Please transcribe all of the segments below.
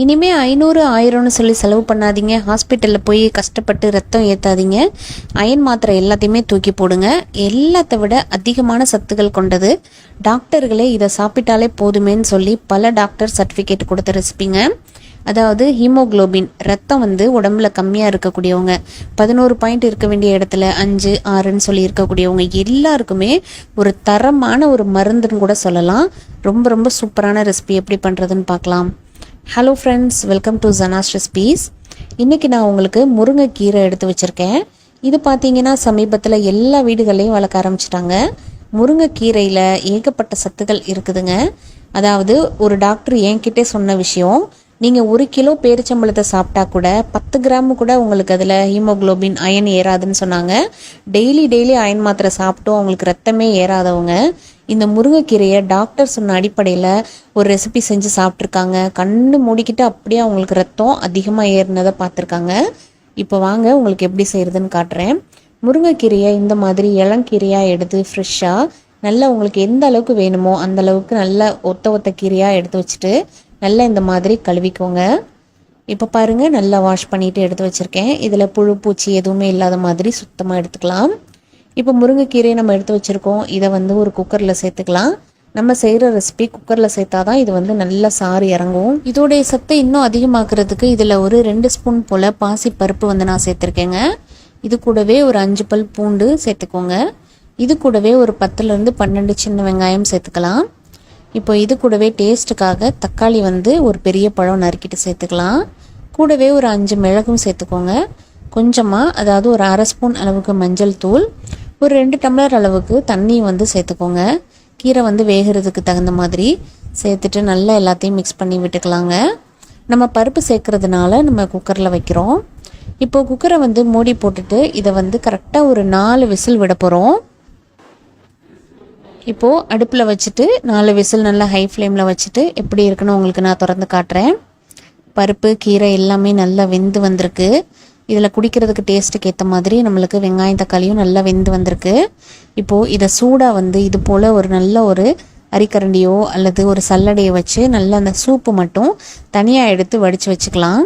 இனிமே 500 1000ன்னு சொல்லி செலவு பண்ணாதீங்க. ஹாஸ்பிட்டலில் போய் கஷ்டப்பட்டு ரத்தம் ஏற்றாதீங்க. அயன் மாத்திரை எல்லாத்தையுமே தூக்கி போடுங்க. எல்லாத்தை விட அதிகமான சத்துக்கள் கொண்டது. டாக்டர்களே இதை சாப்பிட்டாலே போதுமேன்னு சொல்லி பல டாக்டர் சர்டிஃபிகேட் கொடுத்த ரெசிபிங்க. அதாவது ஹீமோக்ளோபின் ரத்தம் உடம்புல கம்மியாக இருக்கக்கூடியவங்க, 11 பாயிண்ட் இருக்க வேண்டிய இடத்துல 5 6ன்னு சொல்லி இருக்கக்கூடியவங்க எல்லாருக்குமே ஒரு தரமான ஒரு மருந்துன்னு கூட சொல்லலாம். ரொம்ப ரொம்ப சூப்பரான ரெசிபி எப்படி பண்ணுறதுன்னு பார்க்கலாம். Hello friends, welcome to Janas recipes. இன்றைக்கி நான் உங்களுக்கு முருங்கைக்கீரை எடுத்து வச்சுருக்கேன். இது பார்த்தீங்கன்னா சமீபத்தில் எல்லா வீடுகளையும் வளர்க்க ஆரம்பிச்சிட்டாங்க. முருங்கைக்கீரையில் ஏகப்பட்ட சத்துக்கள் இருக்குதுங்க. அதாவது ஒரு டாக்டர் என்கிட்டே சொன்ன விஷயம், நீங்கள் 1 கிலோ பேரிச்சம்பழத்தை சாப்பிட்டா கூட 10 கிராம் கூட உங்களுக்கு அதில் ஹீமோக்ளோபின் அயன் ஏறாதுன்னு சொன்னாங்க. டெய்லி அயன் மாத்திரை சாப்பிட்டோம் அவங்களுக்கு ரத்தமே ஏறாதவங்க இந்த முருங்கைக்கீரையை டாக்டர் சொன்ன அடிப்படையில் ஒரு ரெசிபி செஞ்சு சாப்பிட்ருக்காங்க. கண்ணு மூடிக்கிட்டு அப்படியே அவங்களுக்கு ரத்தம் அதிகமாக ஏறினதை பார்த்துருக்காங்க. இப்போ வாங்க உங்களுக்கு எப்படி செய்கிறதுன்னு காட்டுறேன். முருங்கைக்கீரையை இந்த மாதிரி இளங்கீரையாக எடுத்து ஃப்ரெஷ்ஷாக நல்லா உங்களுக்கு எந்த அளவுக்கு வேணுமோ அந்த அளவுக்கு நல்லா ஒத்த கீரையாக எடுத்து வச்சுட்டு நல்லா இந்த மாதிரி கழுவிக்கோங்க. இப்போ பாருங்கள், நல்லா வாஷ் பண்ணிவிட்டு எடுத்து வச்சுருக்கேன். இதில் புழு பூச்சி எதுவுமே இல்லாத மாதிரி சுத்தமாக எடுத்துக்கலாம். இப்போ முருங்கைக்கீரையை நம்ம எடுத்து வச்சுருக்கோம். இதை ஒரு குக்கரில் சேர்த்துக்கலாம். நம்ம செய்கிற ரெசிபி குக்கரில் சேர்த்தா தான் இது நல்லா சாறு இறங்கும். இதோடைய சத்தை இன்னும் அதிகமாக்குறதுக்கு இதில் ஒரு 2 ஸ்பூன் போல் பாசி பருப்பு நான் சேர்த்துருக்கேங்க. இது கூடவே ஒரு 5 பல் பூண்டு சேர்த்துக்கோங்க. இது கூடவே ஒரு 10லேருந்து 12 சின்ன வெங்காயம் சேர்த்துக்கலாம். இப்போ இது கூடவே டேஸ்ட்டுக்காக தக்காளி ஒரு பெரிய பழம் நறுக்கிட்டு சேர்த்துக்கலாம். கூடவே ஒரு 5 மிளகும் சேர்த்துக்கோங்க. கொஞ்சமாக, அதாவது ஒரு 1/2 ஸ்பூன் அளவுக்கு மஞ்சள் தூள், ஒரு 2 டம்ளர் அளவுக்கு தண்ணி சேர்த்துக்கோங்க. கீரை வேகிறதுக்கு தகுந்த மாதிரி சேர்த்துட்டு நல்லா எல்லாத்தையும் மிக்ஸ் பண்ணி விட்டுக்கலாங்க. நம்ம பருப்பு சேர்க்கறதுனால நம்ம குக்கரில் வைக்கிறோம். இப்போது குக்கரை மூடி போட்டுட்டு இதை கரெக்டாக ஒரு 4 விசில் விட போகிறோம். இப்போது அடுப்பில் வச்சுட்டு 4 விசில் நல்லா ஹை ஃப்ளேமில் வச்சுட்டு எப்படி இருக்குன்னு உங்களுக்கு நான் திறந்து காட்டுறேன். பருப்பு கீரை எல்லாமே நல்லா வெந்து வந்திருக்கு. இதில் குடிக்கிறதுக்கு டேஸ்ட்டுக்கு ஏற்ற மாதிரி நம்மளுக்கு வெங்காயம் தக்காளியும் நல்லா வெந்து வந்திருக்கு. இப்போது இதை சூடாக இது போல் ஒரு நல்ல ஒரு அரிக்கரண்டியோ அல்லது ஒரு சல்லடையை வச்சு நல்லா அந்த சூப்பு மட்டும் தனியாக எடுத்து வடித்து வச்சுக்கலாம்.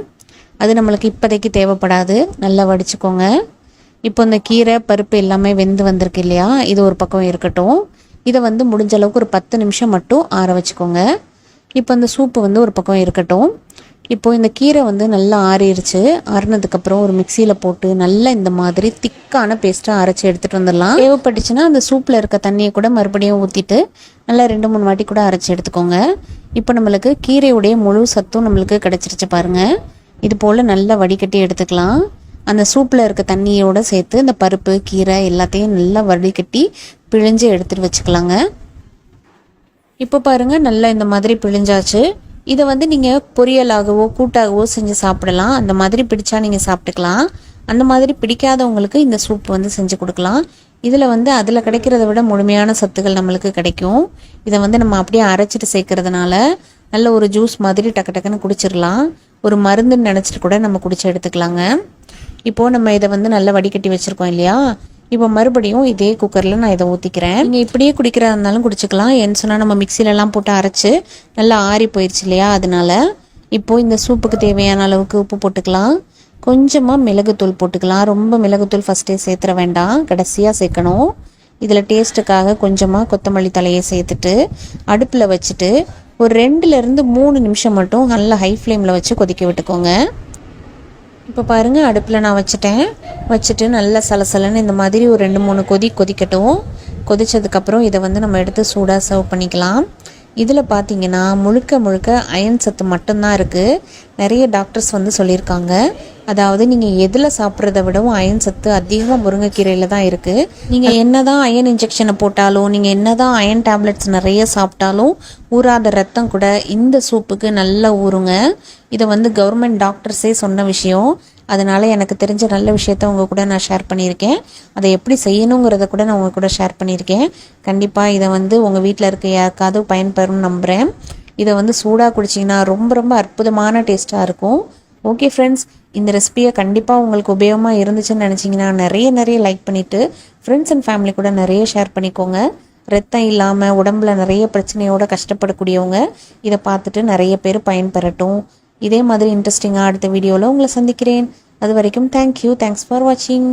அது நம்மளுக்கு இப்போதைக்கு தேவைப்படாது, நல்லா வடிச்சுக்கோங்க. இப்போ இந்த கீரை பருப்பு எல்லாமே வெந்து வந்திருக்கு இல்லையா, இது ஒரு பக்கம் இருக்கட்டும். இதை முடிஞ்ச அளவுக்கு ஒரு 10 நிமிஷம் மட்டும் ஆற வச்சுக்கோங்க. இப்போ இந்த சூப்பு ஒரு பக்கம் இருக்கட்டும். இப்போது இந்த கீரை நல்லா ஆறிடுச்சு. ஆறினதுக்கப்புறம் ஒரு மிக்சியில் போட்டு நல்லா இந்த மாதிரி திக்கான பேஸ்ட்டாக அரைச்சி எடுத்துகிட்டு வந்துடலாம். தேவைப்பட்டுச்சுன்னா அந்த சூப்பில் இருக்க தண்ணியை கூட மறுபடியும் ஊற்றிட்டு நல்லா 2-3 வாட்டி கூட அரைச்சி எடுத்துக்கோங்க. இப்போ நம்மளுக்கு கீரையுடைய முழு சத்தும் நம்மளுக்கு கிடச்சிருச்சு பாருங்கள். இது போல் நல்லா வடிகட்டி எடுத்துக்கலாம். அந்த சூப்பில் இருக்க தண்ணியோடு சேர்த்து இந்த பருப்பு கீரை எல்லாத்தையும் நல்லா வடிகட்டி பிழிஞ்சு எடுத்துகிட்டு வச்சுக்கலாங்க. இப்போ பாருங்கள், நல்லா இந்த மாதிரி பிழிஞ்சாச்சு. இதை நீங்கள் பொரியலாகவோ கூட்டாகவோ செஞ்சு சாப்பிடலாம். அந்த மாதிரி பிடிச்சா நீங்கள் சாப்பிட்டுக்கலாம். அந்த மாதிரி பிடிக்காதவங்களுக்கு இந்த சூப் செஞ்சு கொடுக்கலாம். இதில் அதில் கிடைக்கிறத விட முழுமையான சத்துக்கள் நம்மளுக்கு கிடைக்கும். இதை நம்ம அப்படியே அரைச்சிட்டு சேர்க்கறதுனால நல்ல ஒரு ஜூஸ் மாதிரி டக்குன்னு குடிச்சிடலாம். ஒரு மருந்துன்னு நினச்சிட்டு கூட நம்ம குடிச்சு எடுத்துக்கலாங்க. இப்போது நம்ம இதை நல்லா வடிகட்டி வச்சுருக்கோம் இல்லையா, இப்போ மறுபடியும் இதே குக்கரில் நான் இதை ஊற்றிக்கிறேன். நீங்கள் இப்படியே குடிக்கிறதா இருந்தாலும் குடிச்சிக்கலாம். ஏன்னு சொன்னால் நம்ம மிக்சிலெலாம் போட்டு அரைச்சி நல்லா ஆறி போயிடுச்சு இல்லையா, அதனால இப்போது இந்த சூப்புக்கு தேவையான அளவுக்கு உப்பு போட்டுக்கலாம். கொஞ்சமாக மிளகுத்தூள் போட்டுக்கலாம். ரொம்ப மிளகுத்தூள் ஃபஸ்ட்டே சேர்த்துற வேண்டாம், கடைசியாக சேர்க்கணும். இதில் டேஸ்ட்டுக்காக கொஞ்சமாக கொத்தமல்லி தலையை சேர்த்துட்டு அடுப்பில் வச்சுட்டு ஒரு 2லேருந்து 3 நிமிஷம் மட்டும் நல்லா ஹை ஃப்ளேமில் வச்சு கொதிக்க விட்டுக்கோங்க. இப்போ பாருங்கள், அடுப்பில் நான் வச்சுட்டு நல்லா சலசலன்னு இந்த மாதிரி ஒரு 2-3 கொதிக்கட்டும். கொதித்ததுக்கப்புறம் இதை நம்ம எடுத்து சூடாக சர்வ் பண்ணிக்கலாம். இதில் பார்த்தீங்கன்னா முழுக்க அயன் சத்து மட்டும்தான் இருக்குது. நிறைய டாக்டர்ஸ் சொல்லியிருக்காங்க, அதாவது நீங்கள் எதில் சாப்பிட்றத விடவும் அயன் சத்து அதிகமாக முருங்கைக்கீரையில் தான் இருக்குது. நீங்கள் என்ன தான் அயன் இன்ஜெக்ஷனை போட்டாலும், நீங்கள் என்ன தான் அயன் டேப்லெட்ஸ் நிறைய சாப்பிட்டாலும் ஊறாத ரத்தம் கூட இந்த சூப்புக்கு நல்லா ஊறுங்க. இதை கவர்மெண்ட் டாக்டர்ஸே சொன்ன விஷயம். அதனால் எனக்கு தெரிஞ்ச நல்ல விஷயத்த உங்கள் கூட நான் ஷேர் பண்ணியிருக்கேன். அதை எப்படி செய்யணுங்கிறத கூட நான் உங்கள் கூட ஷேர் பண்ணியிருக்கேன். கண்டிப்பாக இதை உங்கள் வீட்டில் இருக்க யாருக்காவது பயன்பெறும் நம்புகிறேன். இதை சூடாக குடிச்சிங்கன்னா ரொம்ப அற்புதமான டேஸ்ட்டாக இருக்கும். ஓகே ஃப்ரெண்ட்ஸ், இந்த ரெசிபியை கண்டிப்பாக உங்களுக்கு உபயோகமாக இருந்துச்சுன்னு நினச்சிங்கன்னா நிறைய லைக் பண்ணிவிட்டு ஃப்ரெண்ட்ஸ் அண்ட் ஃபேமிலி கூட நிறைய ஷேர் பண்ணிக்கோங்க. ரத்தம் இல்லாமல் உடம்புல நிறைய பிரச்சனையோடு கஷ்டப்படக்கூடியவங்க இதை பார்த்துட்டு நிறைய பேர் பயன்பெறட்டும். இதே மாதிரி இன்ட்ரெஸ்டிங்காக அடுத்த வீடியோவில் உங்களை சந்திக்கிறேன். அது வரைக்கும் தேங்க்யூ. தேங்க்ஸ் ஃபார் வாட்சிங்.